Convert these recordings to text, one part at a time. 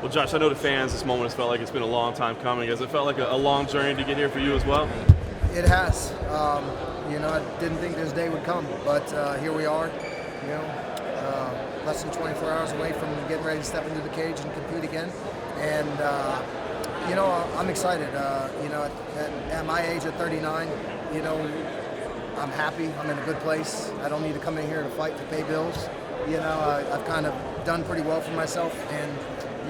Well, Josh, I know the fans, this moment has felt like it's been a long time coming. Has it felt like a long journey to get here for you as well? It has. I didn't think this day would come, but here we are. Less than 24 hours away from getting ready to step into the cage and compete again. And I'm excited. At my age, at 39, I'm happy. I'm in a good place. I don't need to come in here to fight to pay bills. I've kind of done pretty well for myself, and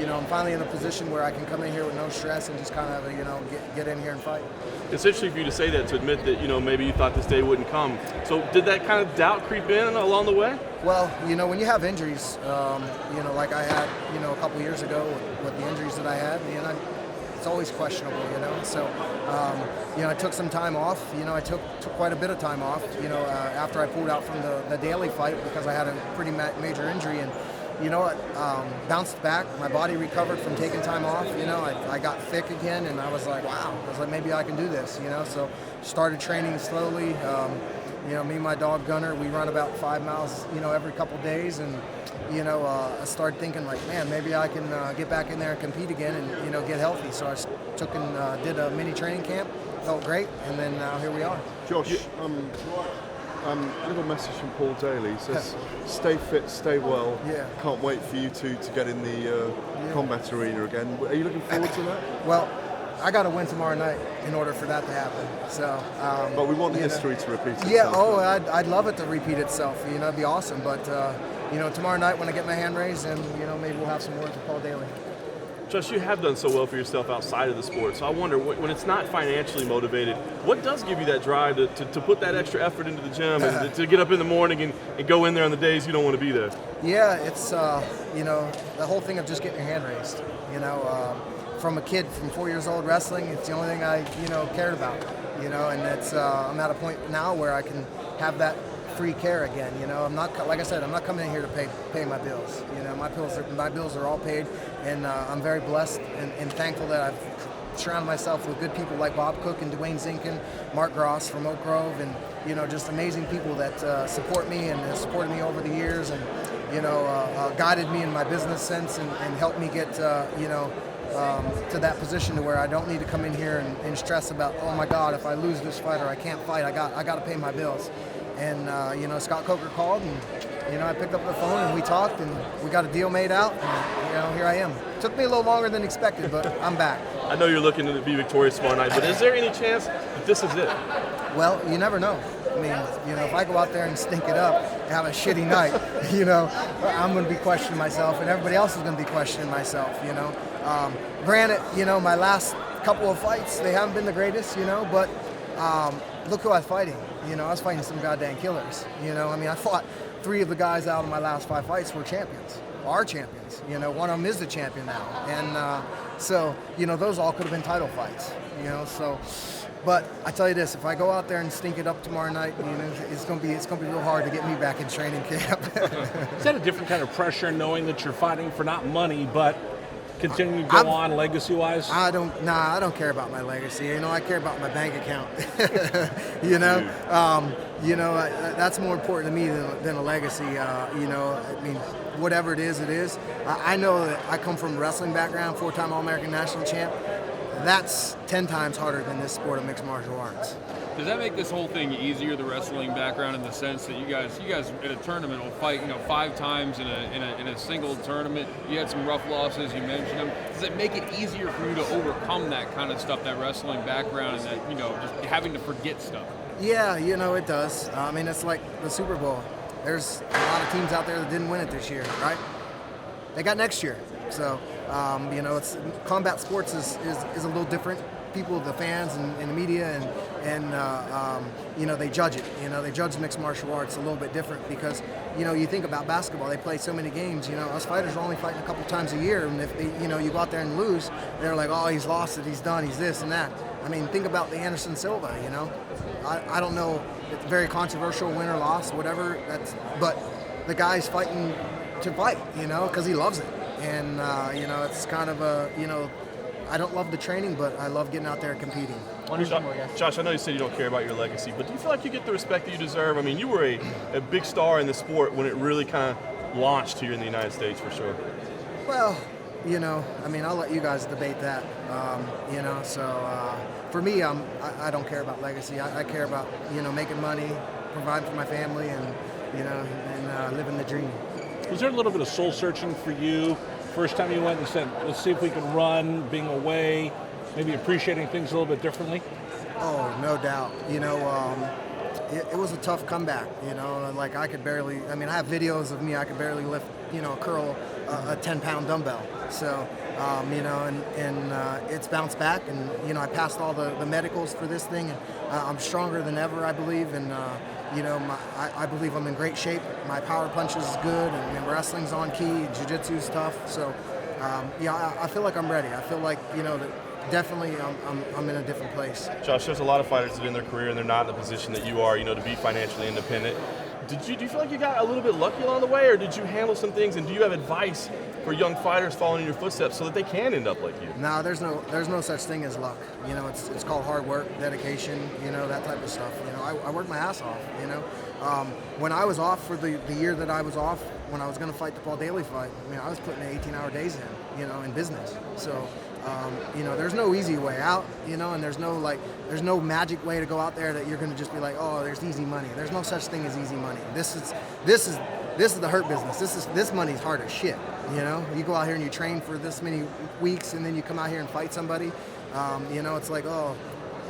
I'm finally in a position where I can come in here with no stress and just kind of get in here and fight. It's interesting for you to say that, to admit that maybe you thought this day wouldn't come. So did that kind of doubt creep in along the way? Well, when you have injuries, like I had, a couple years ago with the injuries that I had, it's always questionable, So, I took some time off. I took quite a bit of time off, after I pulled out from the daily fight because I had a pretty major injury. And bounced back. My body recovered from taking time off. I got thick again, and I was like, wow. I was like, maybe I can do this. So started training slowly. Me and my dog Gunner, we run about 5 miles, every couple days, and I started thinking like, man, maybe I can get back in there and compete again, and get healthy. So I took and did a mini training camp. Felt great, and then now here we are. Josh, little message from Paul Daly. He says, stay fit, stay well. Yeah. Can't wait for you to get in the combat arena again. Are you looking forward to that? Well, I got to win tomorrow night in order for that to happen. So. But we want the history to repeat itself. Yeah. Oh, I'd love it to repeat itself. It'd be awesome. But tomorrow night when I get my hand raised, and maybe we'll have some words with Paul Daly. Josh, you have done so well for yourself outside of the sport, so I wonder, when it's not financially motivated, what does give you that drive to put that extra effort into the gym and to get up in the morning and go in there on the days you don't want to be there? Yeah, it's, the whole thing of just getting your hand raised. From a kid, from 4 years old, wrestling, it's the only thing I, cared about. And it's, I'm at a point now where I can have that free care again. I'm not, like I said, I'm not coming in here to pay my bills. My bills are all paid, and I'm very blessed and thankful that I've surrounded myself with good people like Bob Cook and Dwayne Zinkin, Mark Gross from Oak Grove, and just amazing people that support me and have supported me over the years, and guided me in my business sense and helped me get to that position to where I don't need to come in here and stress about, oh my God, if I lose this fight or I can't fight, I got to pay my bills. And Scott Coker called, and I picked up the phone and we talked, and we got a deal made out, and here I am. Took me a little longer than expected, but I'm back. I know you're looking to be victorious tomorrow night, but is there any chance that this is it? Well, you never know. I mean, if I go out there and stink it up and have a shitty night, I'm going to be questioning myself, and everybody else is going to be questioning myself, Granted, my last couple of fights, they haven't been the greatest, but look who I was fighting. I was fighting some goddamn killers. I fought 3 of the guys out of my last 5 fights were champions, are champions. One of them is the champion now. And so, those all could have been title fights, so. But I tell you this, if I go out there and stink it up tomorrow night, it's gonna be real hard to get me back in training camp. Is that a different kind of pressure, knowing that you're fighting for not money, but continuing to go on legacy-wise? I don't care about my legacy. I care about my bank account. That's more important to me than a legacy. Whatever it is, it is. I know that I come from a wrestling background, 4-time All-American National Champ. That's 10 times harder than this sport of mixed martial arts. Does that make this whole thing easier, the wrestling background, in the sense that you guys at a tournament will fight 5 times in a single tournament? You had some rough losses, you mentioned them. Does it make it easier for you to overcome that kind of stuff, that wrestling background, and that just having to forget stuff? Yeah, it does. It's like the Super Bowl. There's a lot of teams out there that didn't win it this year, right? They got next year. So, it's combat sports is a little different. People, the fans and the media and they judge it. They judge mixed martial arts a little bit different because, you think about basketball, they play so many games. Us fighters are only fighting a couple times a year, and if they, you go out there and lose, they're like, oh, he's lost it, he's done, he's this and that. Think about the Anderson Silva. I don't know, it's very controversial, win or loss, whatever. But the guy's fighting to fight, because he loves it. And, it's kind of I don't love the training, but I love getting out there and competing. Josh, I know you said you don't care about your legacy, but do you feel like you get the respect that you deserve? You were a big star in the sport when it really kind of launched here in the United States, for sure. Well, you know, I mean, I'll let you guys debate that. You know, so for me, I don't care about legacy. I care about, you know, making money, providing for my family, and you know, and living the dream. Was there a little bit of soul searching for you? First time you went and said, let's see if we can run, being away, maybe appreciating things a little bit differently? Oh, no doubt. You know, it was a tough comeback, you know, like I could barely, I mean, I have videos of me, I could barely lift, you know, curl a 10-pound dumbbell. So, you know, and it's bounced back, and, you know, I passed all the medicals for this thing, and I'm stronger than ever, I believe, and, you know, I believe I'm in great shape. My power punch is good, and wrestling's on key, jiu-jitsu's tough. So, yeah, I feel like I'm ready. I feel like, you know, that definitely I'm in a different place. Josh, there's a lot of fighters that in their career and they're not in the position that you are, you know, to be financially independent. Do you feel like you got a little bit lucky along the way, or did you handle some things, and do you have advice for young fighters following in your footsteps so that they can end up like you? No, there's no such thing as luck. You know, it's called hard work, dedication, you know, that type of stuff. You know, I worked my ass off, you know. When I was off for the year that I was off, when I was going to fight the Paul Daly fight, I mean, I was putting 18-hour days in, you know, in business. So, you know, there's no easy way out, you know, and there's no magic way to go out there that you're going to just be like, oh, there's easy money. There's no such thing as easy money. This is the hurt business. This money's hard as shit. You know, you go out here and you train for this many weeks, and then you come out here and fight somebody. You know, it's like, oh,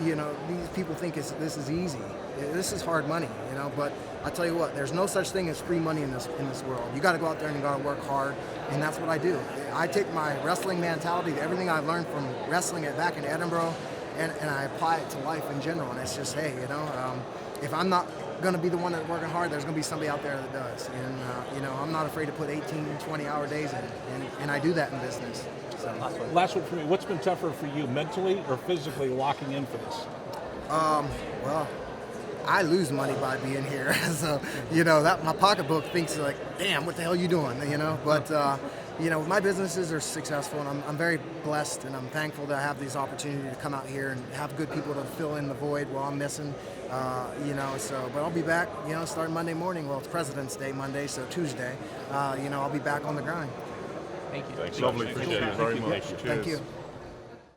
you know, these people think this is easy. This is hard money, you know. But I tell you what, there's no such thing as free money in this world. You got to go out there and you got to work hard, and that's what I do. I take my wrestling mentality, everything I've learned from wrestling it back in Edinburgh, and I apply it to life in general. And it's just, hey, you know, if I'm not going to be the one that's working hard, there's going to be somebody out there that does. And, you know, I'm not afraid to put 18, 20-hour days in, and I do that in business. So. Last one for me. What's been tougher for you, mentally or physically, locking in for this? Well, I lose money by being here. So, you know, that my pocketbook thinks like, damn, what the hell are you doing? You know, but, you know, my businesses are successful, and I'm very blessed, and I'm thankful to have this opportunity to come out here and have good people to fill in the void while I'm missing, you know, so, but I'll be back, you know, starting Monday morning. Well, it's President's Day Monday, so Tuesday, you know, I'll be back on the grind. Thank you. Lovely. Thank you very much. Thank you.